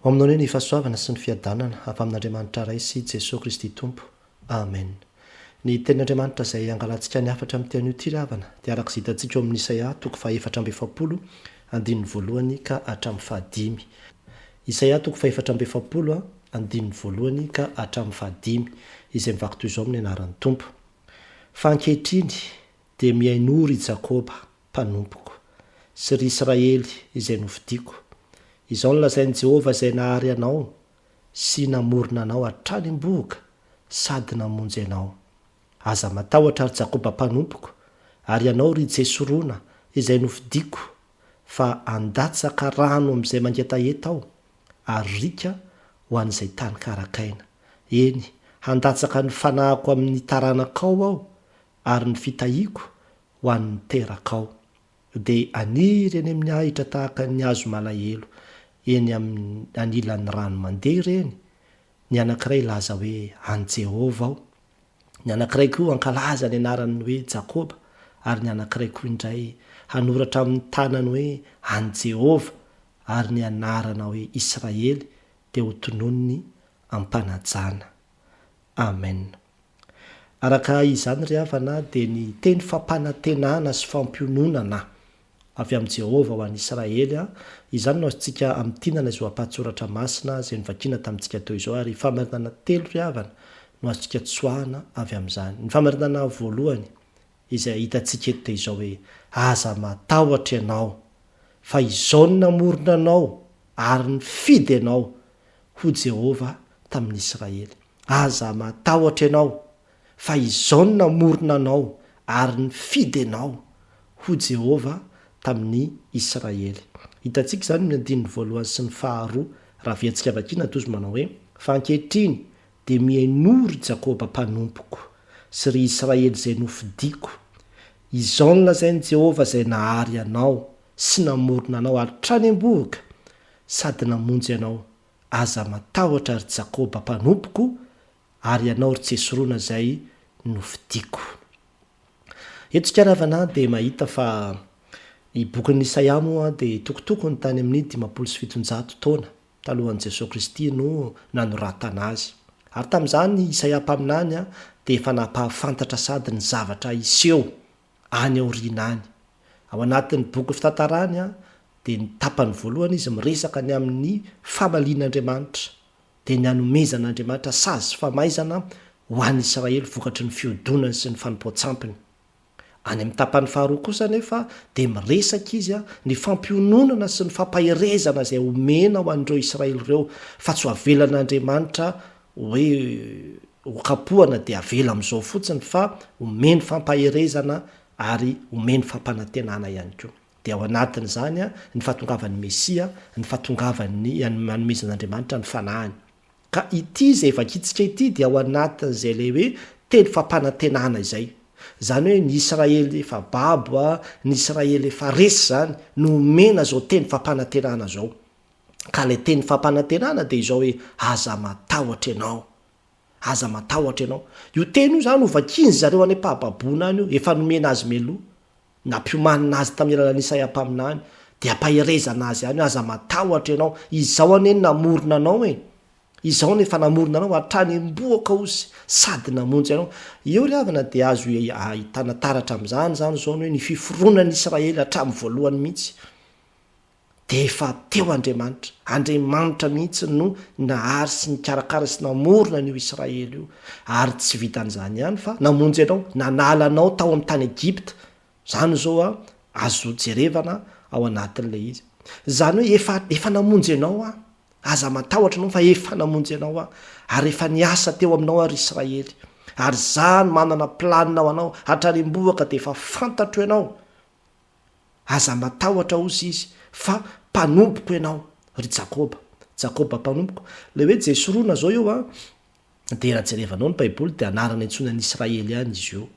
aminao ny fahasoavana sy ny fiadanana avy amin'andriamanitra ray sy Jesosy Kristy Tompo. Amen. Ny tenin'Andriamanitra izay angalantsika ny afatra amin'ny tean'io ty ravana dia araka izay hitantsika amin'ny Isaia toko faha-efatra amby efapolo andininy voalohany ka hatramin'ny fahadimy. Isaia toko faha-efatra amby efapolo andininy voalohany ka hatramin'ny fahadimy izay mivaky toy izao amin'ny anaran'ny Tompo. Fa ankehitriny dia mihainory i Jakoba mpanompoko sy ry Israely izay novidiako. Izao no lazain'i Jehovah izay nahary anao sy namorona anao hatrany am-boka sady namonjy anao. Aza matahotra ry Jakoba mpanompoko, ary ianao ry Jesorona izay novidiako, fa andatsaka rano amin'izay mangetaheta aho, ary rika ho an'izay tany karakaina. Eny, handatsaka ny fanahiko amin'ny taranakao aho, ary ny fitahiako ho an'ny terakao. Dia aniry eny amin'ny ahitra tahaka ny hazo malahelo, eny amin'ny anilan'ny rano mandeha ireny. Ny anankiray laza hoe an Jehovah aho, ny anankiray koa ankalaza ny anarany hoe Jakoba, ary ny anankiray koa indray hanoratra amin'ny tanany hoe an Jehovah, ary ny anarana hoe Israely dia ho tononony ampanajana. Amen. Araka izany ry havana dia ny teny fampanantenana sy fampiononana avy amin'ny Jehovah ho an'i Israely. Izany no azontsika amin'ny tinana izao ampatsoratra masina izay nivakiana tamintsika teo izao, ary famarinana telo ry havana no azontsika tsoahana avy amin'izany. Ny famarinana voalohany izay hitantsika eto izao hoe aza matahotra ianao, fa izao no namorona anao ary nifidy ianao ho Jehovah tamin'ny Israely. Aza matahotra ianao, fa izao no namorona anao ary nifidy ianao ho Jehovah tamin'ny Israely. Hitantsika izany ny andininy voalohany sy ny faharoa raha viantsika vakiana toy manao hoe fa ankehitriny dia mihainory Jakoba mpanompoko sy ry Israely izay nofidiako. Izao no lazain'i Jehovah izay nahary anao sy namorona anao hatrany am-boka sady namonjy anao. Aza matahotra ry Jakoba mpanompoko, ary ianao ry Jesorona izay nofidiako. Eto tsika ravana dia mahita fa i bokin'ny Isaia moa dia tokotoko ny tany amin'ny 570 taona talohan'i Jesosy Kristy no nanoratana azy. Ary tamin'izany Isaia mpaminany dia efa napahafantatra sady ny zavatra iseho any aoriana any. Ao anatin'ny boky fitantarany dia ny tapany voalohany izy miresaka ny amin'ny famalian'Andriamanitra dia ny hanomezan'Andriamanitra sazy sy famaizana ho an'i Israely vokatry ny fiodonany sy ny fanompoan-tsampiny. Any amin'ny tapany faharoa kosa nefa dia miresaka izy ny fampiononana sy ny fampahirezana izay omena ho an'ireo Israely ireo, fa tsy ho avelan'Andriamanitra hoe hokapohana dia avela amin'izao fotsiny, fa omeny fampahirezana ary omeny fampanantenana ihany koa. Dia ao anatin'izany ny fahatongavan'ny Mesia, ny fahatongavan'ny hanomezan'Andriamanitra ny fanahiny. Ka ity izay vakitsika ity dia ao anatin'izay le hoe teny fampanantenana izay. Zany hoe ny Israely efa babo, ny Israely efa resy zany no omena zao teny fampanantenana zao. Ka le teny fampanantenana dia izao hoe aza matahotra ianao, aza matahotra ianao. Io teny io zany ho vakiny zareo any am-pahababoana any io, efa nomena azy meloha, nampiomanina azy tamin'ny alalan'ny Isaia mpaminany, dia ampahirezana azy any, aza matahotra ianao. Izao aneny namorona anao izao nefa namorona anao hatrany am-boka osy sady namonjy anao. Io ry havana dia azo ahitana taratra amin'izany zany zao hoe ny fiforonan'ny Israely hatramin'ny voalohany mihitsy dia efa teo Andriamanitra mihitsy no nahary sy nikarakara sy namorona an'io Israely io. Ary tsy vitan'izany ihany fa namonjy anao, nanala anao tao amin'ny tany Egypta. Zany zao azo jerevana ao anatin'ilay izy. Zany hoe efa namonjy anao aza matahotra anao, fa efa namonjy anao ary efa niasa teo aminao ary Israely. Ary zany manana planina ho anao hatrany am-boka dia efa fantatro ianao. Aza matahotra ozy izy, fa mpanompoko ianao ry Jakoba mpanompoko. Le hoe Jesorona zao io dia raha jerevanao ny Baiboly dia anarana intsonan'ny Israely ihany izy io.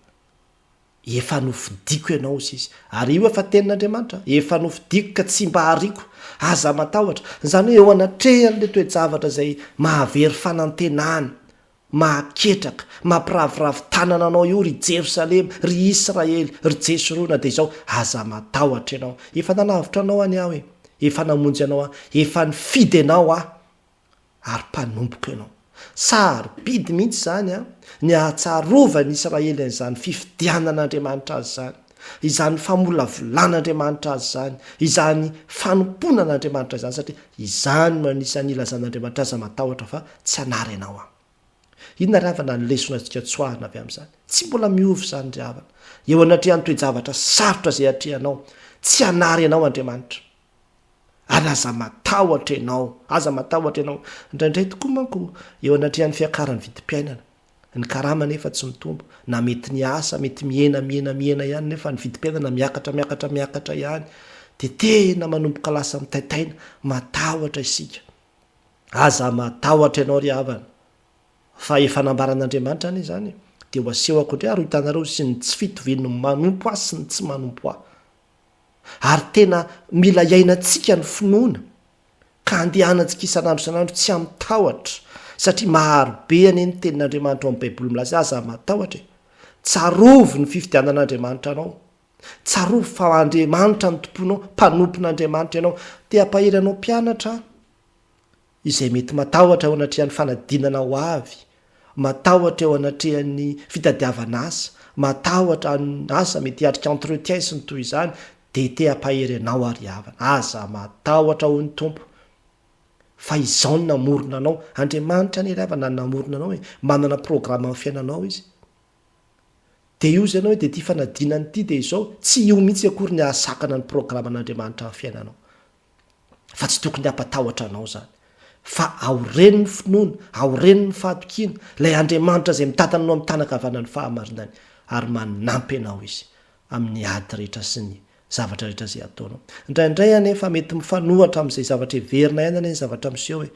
Efa nofidiako ianao izy, ary io efa tenin'Andriamanitra, efa nofidiako ka tsy mba hariko. Aza matahotra, zany hoe eo anatrehany le toe-javatra izay mahavery fanantenana, mahaketraka, mampiravoravo tanana anao io ry Jerosalema, ry Israely, ry Jesorona dia izao aza matahotra ianao. Efa nanavitra anao any aho efa namonjy anao efa nifidy anao ary mpanompoka ianao. Sarobidy mihitsy zany ny ahatsarovan'ny Israely an'izany fifidianan'Andriamanitra azy zany, izany famolavolan'Andriamanitra azy zany, izany fanomponan'Andriamanitra zany, satria izany no anisan'ny ilazan'Andriamanitra aza matahotra fa tsy hanary ianao aho. Inona ry havana ny lesona antsika tsoahana avy amin'izany? Tsy mbola miovy zany ry havana. Eo anatrehan'ny toe-javatra sarotra izay atrehanao, tsy hanary ianao Andriamanitra. Ary aza matahotra ianao, indraindray tokoa manko eo anatrehan'ny fiakaran'ny vidim-piainana. Ny karama nefa tsy mitombo, na mety ny asa mety miena ihany, nefa ny vidim-piainana miakatra ihany, dia tena manomboka lasa mitaitaina, matahotra isika. Aza matahotra ianao ry havana. Fa efa nambaran'Andriamanitra anie zany, dia ho asehoko indray ary ho hitanareo sy ny tsy fitoviany manompo ahy sy ny tsy manompo ahy. Ary tena mila iainantsika ny finoana ka andehanantsika isanandro tsy amitahotra, satria marobe anie ny tenin'Andriamanitra ao amin'ny baiboly milaza aza matahotra. Tsarovo ny fifidianan'Andriamanitra anao, tsarovo fa Andriamanitra ny tomponao, mpanompon'Andriamanitra ianao, dia ampahery anao mpianatra izay mety matahotra ao anatrehan'ny fanadinana ho avy, matahotra eo anatrehan'ny fitadiavana asa, matahotra ny asa mety hiatrika entretien sy ny toy izany, dia te ampahery anao ary havana. Aza matahotra ho ny tompo, fa izao ny namorona anao. Andriamanitra ny havana ny namorona anao, manana programa amin'ny fiainanao izy. Dia io izy ianao dia ty fanadinany ity dia izao, tsy io mihitsy akory ny ahasakana ny programan'Andriamanitra amin'ny fiainanao, fa tsy tokony hampatahotra anao zany. Fa aoreny ny finoana, aoreny ny fahatokiana, ilay Andriamanitra izay mitatana anao amin'ny tanakavanany fahamarinany, ary manampy anao izy amin'ny ady rehetra sy ny zavatra rehetra izay ataonao. Indraindray anefa mety mifanohatra amin'izay zavatra heverina ihany anie ny zavatra miseho hoe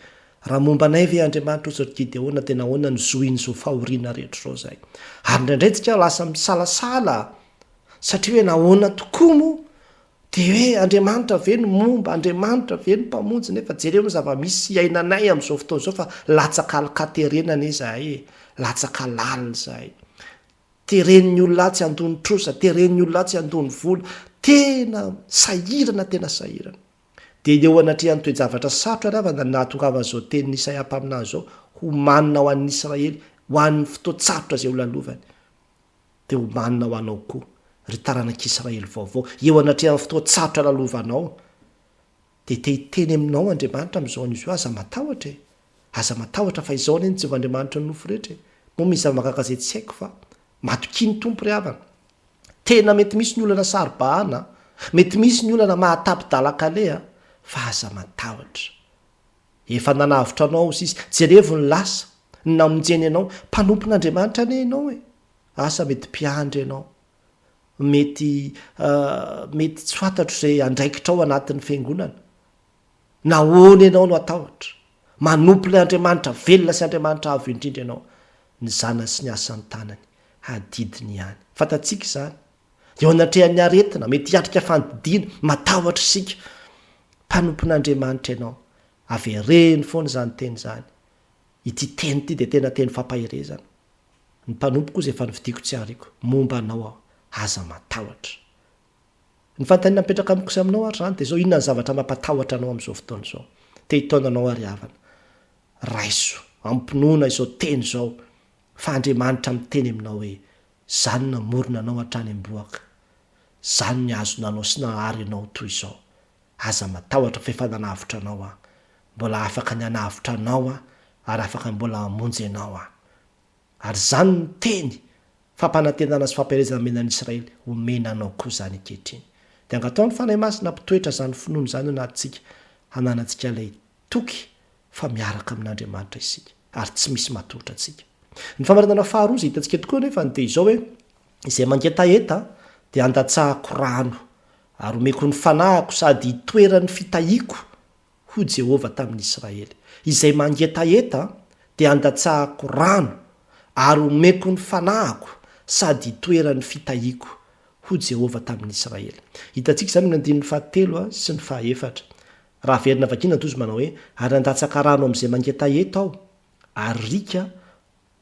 raha momba anay ve Andriamanitra ohatry Gideona tena ahoana ny zoiny zao fahoriana rehetra zao zay. Ary indraindray tsika lasa misalasala satria hoe nahoana tokoa moa, dia hoe Andriamanitra ve ny momba, Andriamanitra ve ny mpamonjy, nefa jereo ny zava-misy iainanay amin'izao fotoana izao fa latsaka alikaterena anie zahay, latsaka lalina zahay. Teren'ny olona tsy andony trosa, teren'ny olona tsy andony vola, tena sahirana. Dia eo anatrehan'ny toe-javatra sarotra ry havana nahatongavana izao tenin'ny Isaia mpaminazy zao ho manina ho an'ny Israely, ho an'ny fotoan-tsarotra izay ho lalovany, dia ho manina ho anao koa ry taranak'Israely vaovao. Eo anatrehan'ny fotoan-tsarotra lalovanao, dia te hiteny aminao Andriamanitra amin'izao an'izy io, aza matahotra fa izao anie ny Jehovahandriamanitra ny nofo rehetra. Moa misy zavamahakaka izay tsy haiko fa matokiny tompo ry havana. Tena mety misy ny olana saribahana, mety misy ny olana mahatapy-dalakaleha, fa aza matahotra. Efa nanavitra anao sisy, jerevo ny lasa ny namonjeny ianao, mpanompon'Andriamanitra anie ianao asa mety mpiandry ianao, mety tsy fantatro izay andraikitra ao anatin'ny fiangonana. Nahoana ianao no atahotra? Manompo ilay Andriamanitra velona sy Andriamanitra avo indrindra ianao. Ny zanany sy ny asan'ny tanany hadidiny ihany. Fantatsika izany. Eo anatrehan'ny aretina mety hiatrika fandidiana, matahotra isika. Mpanompon'Andriamanitra ianao, avereny foana izany teny izany. Ity teny ity dia tena teny fampaherezana. Ny mpanompo koa izay efa nividiko tsy hariko, momba anao aho, aza matahotra. Ny fanontaniana mipetraka amiko sy aminao ary zany dia izao, inona ny zavatra mampatahotra anao amin'izao fotoana izao? Te hitaonanao ary havana. Raiso, ampinoana izao teny izao, fa Andriamanitra miteny aminao hoe zany namorona anao hatrany am-boaka, zany ny azonanao sy nahary anao toy izao. Aza matahotra fa efa nanavitra anao aho, mbola afaka ny hanavitra anao aho, ary afaka mbola hamonjy anao aho. Ary zany ny teny fampanantenana sy fampiherezana menan'ny Israely homena anao koa zany ankehitriny. Dia angatao ny fanahy masina mpitoetra zany finoana zany ao anatintsika, hananantsika ilay toky fa miaraka amin'Andriamanitra isika, ary tsy misy matotra antsika. Ny famarinana faharoa izay hitantsika tokoa nefa dia izao hoe izay mangetaeta dia andatsahako rano ary omeko ny fanahiko sady hitoeran'ny fitahiako ho Jehova tamin'ny Israely. Izay mangetaeta dia andatsahako rano ary omeko ny fanahiko sady hitoeran'ny fitahiako ho Jehova tamin'ny Israely. Hitantsika izany ny andininy fahatelo sy ny fahaefatra. Raha verina vakina tozy manao hoe ary andatsaka rano amin'izay mangetaeta aho ary rika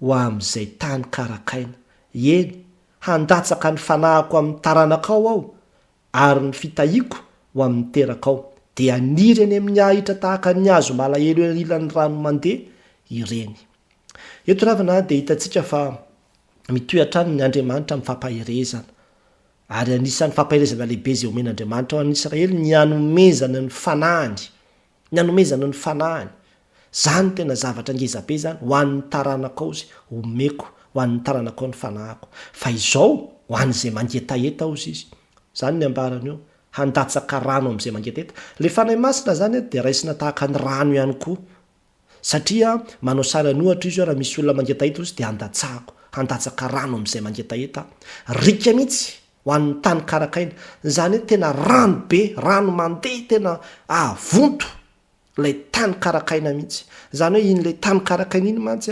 ho amin'izay tany karakaina. Eny, handatsaka ny fanahiko amin'ny taranakao aho ary ny fitahiako ho amin'ny terakao. dia niry eny amin'ny ahitra tahaka ny hazo malahelo ilan'ny rano mandeha ireny. Eto ravana dia hitantsika fa mitoeatrano ny Andriamanitra amin'ny fampahirezana, ary anisan'ny fampahirezana lehibe izay omen'Andriamanitra ho an'ny Israely ny hanomezana ny fanahiny, ny hanomezana ny fanahiny. Zany tena zavatra ngezabe zany ho an'ny taranakao izy omeko, ho an'ny taranakao ny fanahiko. Fa izao ho an'izay mangetaeta ozy izy. Zany ny ambarany io, handatsaka rano amin'izay mangetaheta. Le fanahy masina zany dia raisina tahaka ny rano ihany koa. Satria manao sara ny ohatra izy raha misy olona mangetaheta ozy dia handatsaka rano amin'izay mangetaheta. Rika mihitsy ho an'ny tany karakaina. Zany hoe tena rano be, rano mandeha tena avonto lay tany karakaina mihitsy. Zany hoe iny lay tany karakaina iny mantsy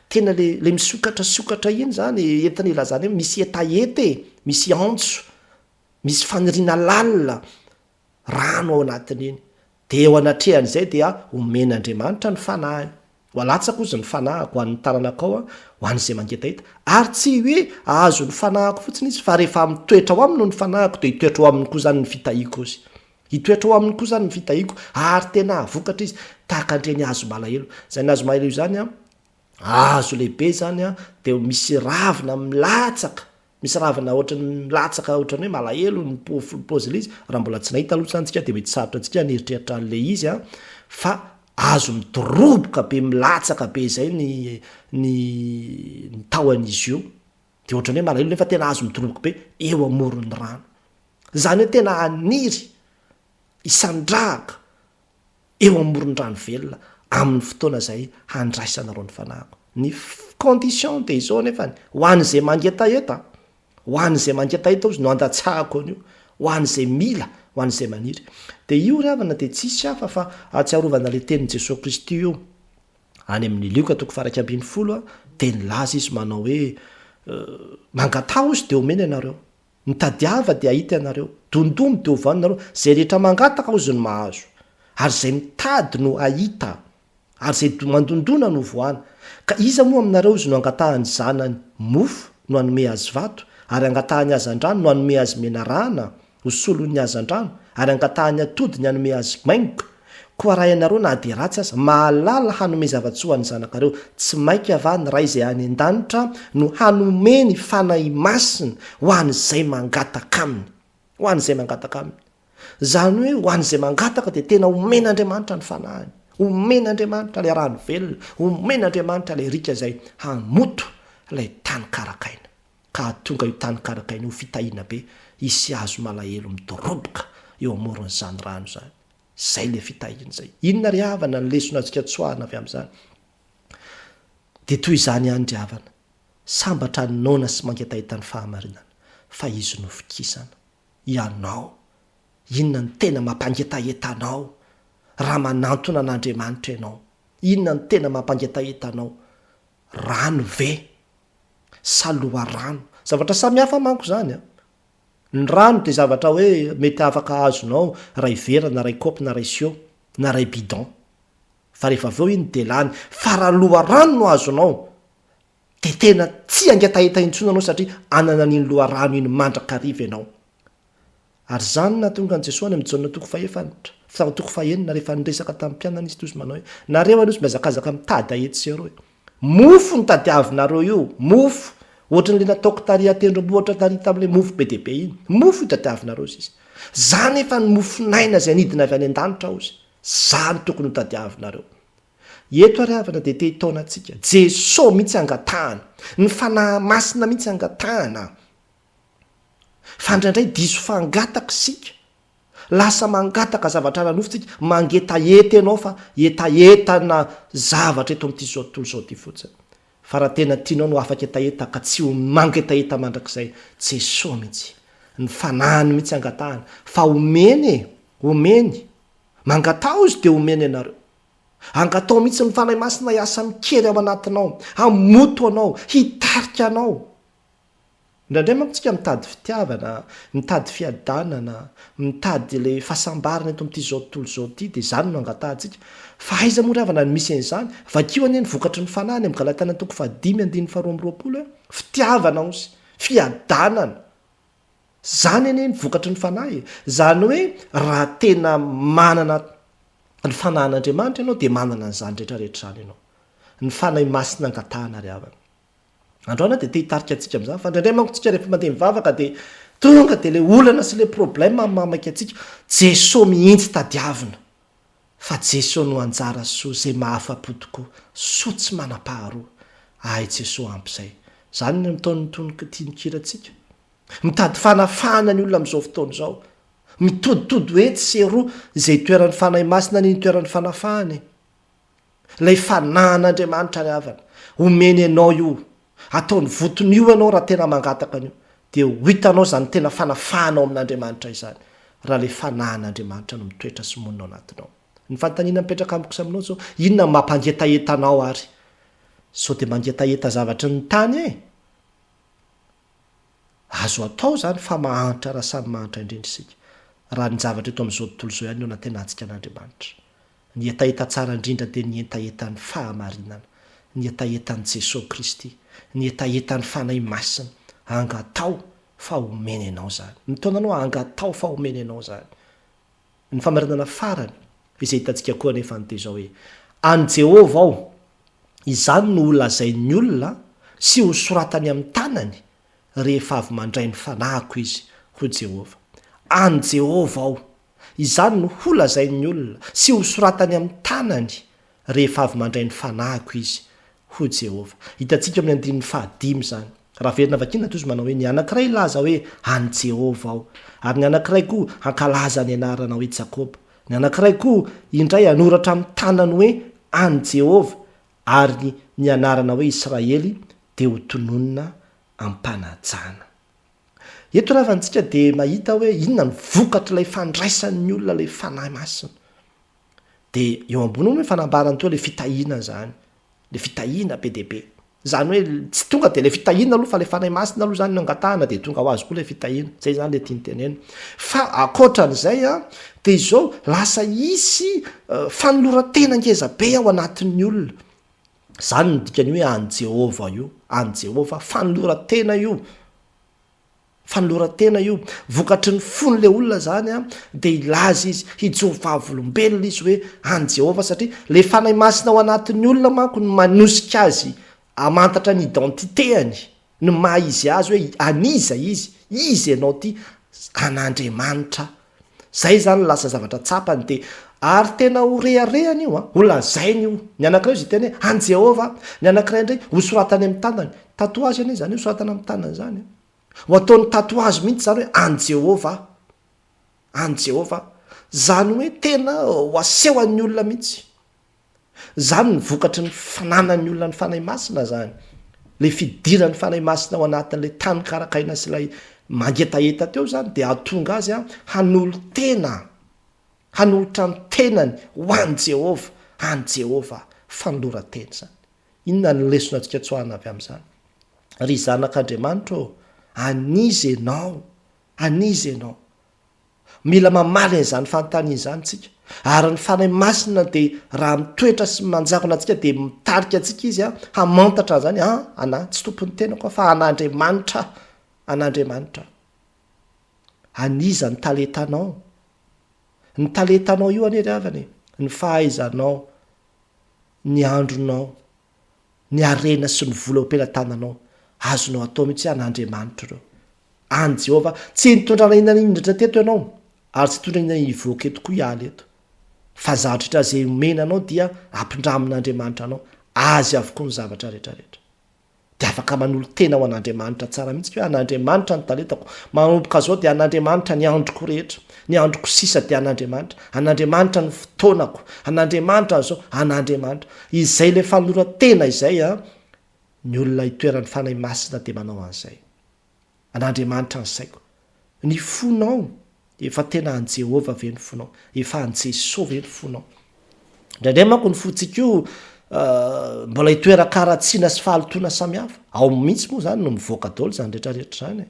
tena le misokatra iny zany entiny ilazany hoe misy etaeta, misy antso, misy faniriana lalina, rano ao anatin'iny. Dia eo anatrehan'izay dia omen'Andriamanitra ny fanahiny. Ho alatsaka ozy ny fanahiko ho an'ny taranakao ho an'izay mangetaheta. Ary tsy hoe ahazo ny fanahiko fotsiny izy fa rehefa mitoetra ao aminy ny fanahiko dia hitoetra ao aminy koa zany ny fitahiko izy. Hitoetra ao aminy koa zany ny fitahiko ary tena vokatra izy tahaka andreny hazo malahelo. Zany hazo malahelo zany hazo lehibe zany dia misy ravina milatsaka, misy ravina ohatrany milatsaka ohatrany hoe malahelo ny pozila izy. Raha mbola tsy nahita aloha santsika dia mety sarotra antsika nieritreritra an'le izy fa hazo midoroboka be milatsaka be izay ny tahon'izy io. Dia ohatrany hoe malahelo nefa tena hazo midoroboka be eo amoron'ny rano. Zany hoe tena haniry isandrahaka eo amoron'ny rano velona amin'ny fotoana izay handraisanareo ny fanahiko. Ny condition dia izao nefa ho an'izay mangetaheta, ho an'izay mangetaheta ozy no andatsahako an'io, ho an'izay mila, ho an'izay maniry. Dia io ravana dia tsisy hafa fa atsiarovana le tenin'i Jesosy Kristy io any amin'ny Luka 4:10 dia nilaza izy manao hoe mangatao izy dia omena ianareo, mitadiava dia ahita ianareo, dondomy dia hovana ianareo. Zay rehetra mangataka ozy no mahazo, ary zay mitady no ahita, ary zay mandondona no voana. Ka iza moa aminareo izy no angatahany zanany mofo no hanome azy vato, ary angatahany hazan-drano no hanome azy menarana ho solon'ny hazan-drano, ary angatahany atody ny hanome azy maingoka. Koa raha ianareo na dia ratsy aza mahalala hanome zavatsoa ny zanakareo, tsy mainka avy ny ray izay any an-danitra no hanome ny fanahy masina ho an'izay mangataka aminy, ho an'izay mangataka aminy. Zany hoe ho an'izay mangataka dia tena omen'Andriamanitra ny fanahiny, omen'Andriamanitra ilay rano velona, omen'Andriamanitra ilay rika izay hamoto ilay tany karakaina. Ka tonga io tany karakaina ho fitahiana be, isy hazo malahelo midoroboka eo amoron'izany rano zany. Zay le fitahiana zay. Inona ry havana ny lesona antsika tsoahana avy amin'izany? Dia toy izany ihany ry havana, sambatra ny nona sy mangetaheta ny fahamarinana, fa izy no fikisana. Ianao, inona ny tena mampangetaheta anao raha manantona an'Andriamanitra ianao? Inona ny tena mampangetaheta anao? Rano ve sa loharano? Zavatra samy hafa manko zany Ny rano dia zavatra hoe mety afaka azonao ray vera na ray kaopy na ray sio na ray bidon. Fa rehefa avy eo iny dia lany. Fa raha loharano no azonao dia tena tsy angetaheta intsony anao satria anana n'iny loharano iny mandrakariva ianao. Ary zany nahatonga an'i Jesosy amin'ny Jaona 4:9 rehefa niresaka tamin'ny mpianana izy toy izy manao hoe nareo any ozy mihazakazaka mitady ahety sy areo. Mofo ny tadiavinareo io, mofo. Ohatran'le nataoko tary atendrombohitra tary tamin'ilay mofo be dia be iny. Mofo hitadiavinareo izy. Zany efa ny mofonaina izay nidina avy any an-danitra ozy. Zany tokony hitadiavinareo. Eto ary havana dia te hitaona antsika. Jesosy mihitsy angatahana. Ny fanahy masina mihitsy angatahana. Fa indraindray diso fangataka sika. Lasa mangataka zavatra nanofitsika. Mangetaheta ianao fa etaetana zavatra eto amin'ity zao tontolo zao ty fotsiny. Fa raha tena tianao no afaka etaeta ka tsy ho mangetaheta mandrakizay, Jesosy mihitsy. Ny fanahiny mihitsy angatahana. Fa omeny, mangatao izy dia omeny ianareo. Angatao mihitsy ny fanahy masina hiasa mikery ao anatinao, hamoto anao, hitarika anao. Indraindray manko tsika mitady fitiavana, mitady fiadanana, mitady le fahasambarana eto amin'ity zao tontolo zao ity, dia izany no angatantsika. Fa aiza moa ry havana ny misy an'izany? Vakio anie ny vokatry ny fanahiny amin'ny Galatia 5:5-20, fitiavana ozy, fiadanana. zany eny ny vokatry ny fanahy zany hoe raha tena manana ny fanahin'andriamanitra ianao dia manana n'izany rehetrarehetra zany ianao ny fanahy masina angatahana ry havana androana dia te hitarika antsika amin'izany fa indraindray manko tsika rehefa mandeha mivavaka dia tonga dia le olana sy le problème mamamaka antsika Jesosy mihitsy tadiavina fa Jesosy no anjara soa izay mahafa-po tokoa soa tsy manam-paharoa ay Jesosy ampy izay zany ny mitaon'ny tonika tiankirantsika mitady fanafahana ny olona amin'izao fotoana izao mitoditody hoe tsy seroa izay toeran'ny fanahy masina ny toeran'ny fanafahany ilay fanahin'Andriamanitra ry havana omeny ianao io ataony votony io ianao raha tena mangataka an'io dia ho hitanao zany tena fanafahanao amin'Andriamanitra izany raha le fanahin'Andriamanitra no mitoetra sy monina ao anatinao ny fanontaniana mipetraka amiko aminao zao inona mampangetahetanao ary sao dia mangetaheta zavatra ny tany azo atao zany fa mahantra raha samy mahantra indrindra isika raha ny zavatra eto amin'izao tontolo izao ihany eo natenantsika an'Andriamanitra ny hetaheta tsara indrindra dia ny hetaheta-ny fahamarinana ny hetaheta-ny Jesosy Kristy ny hetaheta-ny fanahy masina angatao fa omeny ianao zany mitaonanao angatao fa omeny ianao zany ny famarinana farany izay hitantsika koa nefa ny te zao hoe any Jehova ao izany no olazain'ny olona sy ho soratany amin'ny tanany rehefa avy mandray ny fanahiko izy ho Jehova any Jehova ao izany no holazain'ny olona sy ho soratany amin'ny tanany rehefa avy mandray ny fanahiko izy ho Jehova hitantsika amin'ny andininy 5 zany raha verina vakina toy izy manao hoe ny anankiray laza hoe any Jehova ao ary ny anankiray koa hankalaza ny anarana hoe Jakoba ny anankiray koa indray anoratra amin'ny tanany hoe any Jehova ary ny anarana hoe Israely dia ho tononina ampanajana eto raha vantsika dia mahita hoe inona ny vokatra ilay fandraisan'ny olona ilay fanahy masina dia eo ambony hoe fanambarany teo ilay fitahiana zany le fitahiana be deabe zany hoe tsy tonga dia le fitahiana aloha fa le fanahy masina aloha zany no angatahana dia tonga ho azy koa le fitahiana zay zany le tianytenena fa akoatran'izay dia izao lasa isy fanolorantena ngeza be ao anatin'ny olona zany ny dikany hoe any Jehova io any Jehova fanolorantena io vokatry ny fony le olona zany dia ilaza izy hijovavolombelona izy hoe any Jehova satria le fanahy masina ao anatin'ny olona manko no manosika azy amantatra ny identitéany no maha izy azy hoe aniza izy ianao ty an'Andriamanitra zay zany lasa zavatra tsapany dia ary tena ho reharehany io holazainy io ny anankiray izy teny hoe any Jehova ny anankiray indray ho soratany amin'ny tanany tatoazy anie zany io soratany amin'ny tanany zany ho ataony tatoazy mihitsy zany hoe any Jehova zany hoe tena ho aseho an'ny olona mihitsy zany ny vokatry ny fananan'ny olona ny fanahy masina zany le fidiran'ny fanahy masina ao anatin'le tany karakaina sy ilay mangetaheta teo zany dia ahatonga azy hanolotra ny tenany ho any Jehova fanolorantena zany inona ny lesona antsika tsoahana avy amin'izany ry zanak'Andriamanitra anizy ianao mila mamaly an'izany fanontaniana izany tsika ary ny fanahy masina dia raha mitoetra sy manjakona antsika dia mitarika antsika izy hamantatra zany ana tsy tompony tenako fa an'Andriamanitra aniza ny talentanao io anie ry havany ny fahaizanao ny andronao ny arena sy ny vola am-pelantananao azonao atao mihitsy an'Andriamanitra reo any Jehova tsy nitondrana inana indratra teto ianao ary tsy tondrana inana ivoaka eto koa ialy eto fa zavatra zay omenanao dia ampindramin'Andriamanitra anao azy avokoa ny zavatra rehetrarehetra dia afaka manolo tena ao an'Andriamanitra tsara mihitsy hoe an'Andriamanitra ny talentako manomboka zao dia an'Andriamanitra ny androko rehetra ny androko sisa dia an'Andriamanitra ny fotoanako an'Andriamanitra zao an'Andriamanitra izay le fanolorantena izay ny olona hitoeran'ny fanahy masina dia manao an'izay an'Andriamanitra ny saiko ny fonao efa tena an Jehova ve ny fonao efa an Jesosy ve ny fonao indraindray manko ny fontsika io mbola hitoeran-karatsiana sy fahalitoana samihafa ao mihitsy moa zany no mivoaka daholo zany rehetrarehetra zany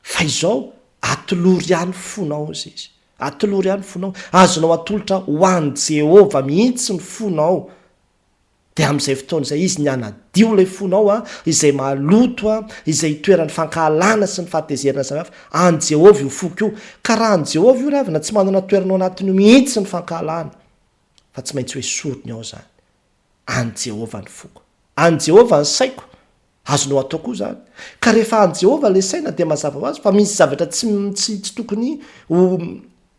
fa izao atolory ihany fonao izy atolory ihany fonao azonao atolotra ho any Jehova mihitsy ny fonao dia amin'izay fotoana izay izy ny anadio ilay fonao a izay maloto a izay toerany fankahalana sy ny fahatezerana samihafa any Jehovah io foko io ka raha any Jehovah io ravina tsy manana toerana ao anatin'io mihitsy ny fankahalana fa tsy maintsy hoe sorony ao zany any Jehovah ny foko any Jehovah ny saiko azonao atao koa zany ka rehefa any Jehovah le saina dia mazava ho azy fa misy zavatra tsy tokony ho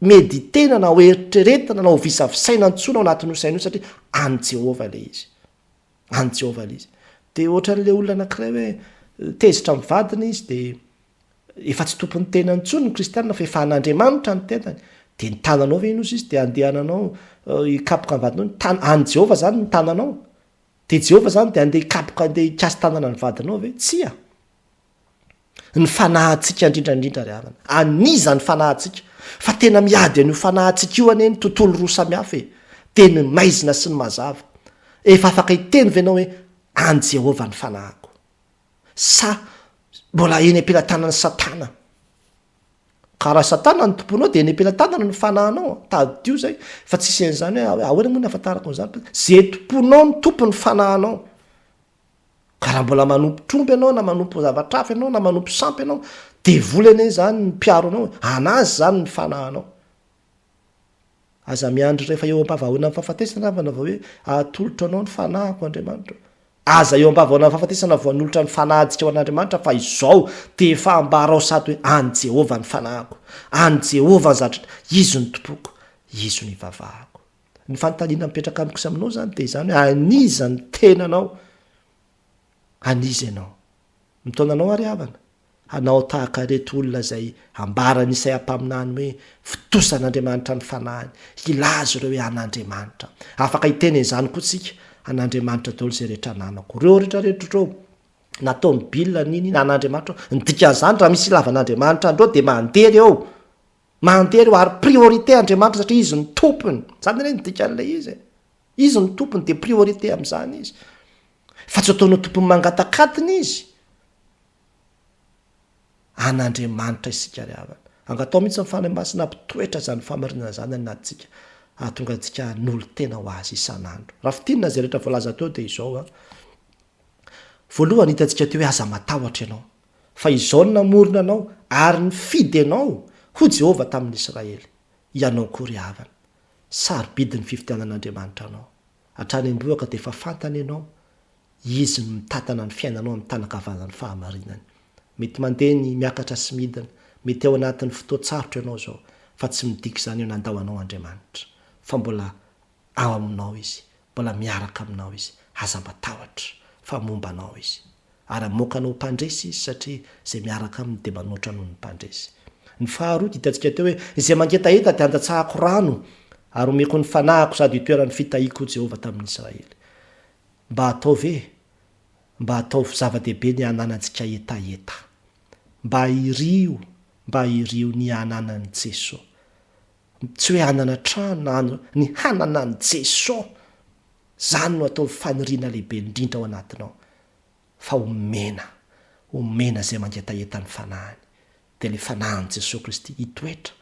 meditena na ho eritreretana na ho visavisaina ntsona ao anatin'io saina io satria any Jehovah le izy any Jehovah le izy dia ohatran'le olona anankiray hoe tezitra mivadina izy dia efa tsy tompony tena ntsony ny kristianina fa efa an'Andriamanitra ny tenany dia ny tananao ve inozy izy dia andehananao hikapoka ny vadinao any Jehovah zany ny tananao dia Jehovah zany dia andeha hikapoka andeha hikasy tanana ny vadinao ve tsy ny fanahintsika indrindrandrindra ry havana aniza ny fanahintsika fa tena miady an'io fanahintsika io anie ny tontolo roa samihafa dia ny maizina sy ny mazava efa afaka hiteny venao hoe any Jehovah ny fanahiko sa mbola eny am-pelantanana Satana ka raha Satana ny tomponao dia eny am-pelantanana ny fanahinao tadio zay fa tsisy en'izany hoe ahoana moa ny afantarako n'izany zay tomponao ny tompo ny fanahinao ka raha mbola manompo tromby ianao na manompo zavatrafy ianao na manompo sampy ianao dia vola ene zany ny mpiaro anao anazy zany ny fanahinao aza miandry rehefa eo am-pavahoana amin'ny fahafatesana avana va hoe atolotra anao ny fanahiko Andriamanitra aza eo am-pavahoana amin'ny fahafatesana voanolotra ny fanahitsika ao an'Andriamanitra fa izao dia efa ambarao sady hoe any Jehovah ny fanahiko any Jehovah ny zatratra izy ny tompoko izy ny vavahako ny fanontaniana mipetraka amiko sy aminao zany dia izany hoe aniza ny tenanao aniza ianao mitaonanao ary havana anao tahaka reto olona zay ambarany isay ampaminany hoe fotosan'Andriamanitra ny fanahiny ilazo ireo hoe an'Andriamanitra afaka hiteny izany koa tsika an'Andriamanitra daholo zay rehetra nanako reo rehetrarehetra reo natao ny bilina niny na an'Andriamanitra ny dikan'izany raha misy ilavan'Andriamanitra andreo dia mandeha reo ary priorité Andriamanitra satria izy ny tompony zany re ny dikan'ilay izy ny tompony dia priorité amin'izany izy fa tsy ataonao tompony mangatakatiny izy an'Andriamanitra isika ry havana angatao mihitsy mifanahy masina mpitoetra zany famarinana zany anatsika tonga antsika n'olo tena ho azy isan'andro raha fitinina zay rehetra voalaza teo dia izao voalohany hitantsika teo hoe aza matahotra ianao fa izao ny namorona anao ary ny fidy ianao ho Jehovah tamin'ny Israely ianao koa ry havana sarobidi ny fifidianan'Andriamanitra anao hatrany am-boaka dia efa fantany ianao izy ny mitantana ny fiainanao amin'ny tanakavanany fahamarinany mety mandeha ny miakatra sy midina mety ao anatin'ny fotoatsarotra ianao zao fa tsy midiky zany eo nandahoanao Andriamanitra fa mbola ao aminao izy mbola miaraka aminao izy aza matahotra fa momba anao izy ary mokanao mpandresy izy satria zay miaraka aminy dia manoatra noho ny mpandresy ny faharoa hitantsika teo hoe izay mangetaheta dia andatsahako rano ary omeko ny fanahiko sady hitoerany fitahiko Jehovah tamin'ny Israely mba atao zava-dehibe ny ananantsika etaeta mba irio ny ananan'i Jesosy tsy hoe anana trano ny hananan'i Jesosy zany no atao faniriana lehibe indrindra ao anatinao fa omena zay mangetaheta ny fanahiny dia le fanahin'i Jesosy Kristy hitoetra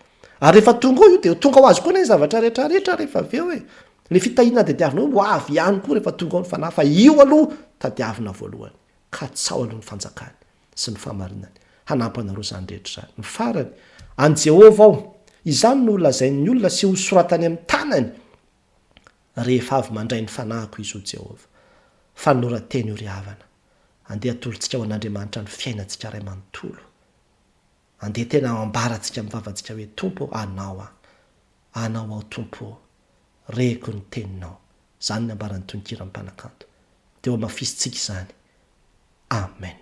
ary rehefa tonga ao io dia tonga ho azy koa ny zavatra rehetrarehetra rehefa avy eo hoe le fitahiana tadiavina ho avy ihany koa rehefa tonga ao ny fanahy fa io aloha tadiavina voalohany ka tsao aloha ny fanjakany sy ny fahamarinany hanampana zany rehetra zany ny farany any Jehovah ao izany no lazain'ny olona sy ho soratany amin'ny tanany rehefa avy mandray ny fanahiko izy ho Jehovah fa norateny io ry havana andeha atolontsika ao an'Andriamanitra ny fiainantsika ray manontolo andeha tena ambarantsika mivavantsika hoe tompo anao ao tompo reko ny teninao zany ny ambaran'ny tononkira ny mpanakanto dia eo amafisitsika izany amen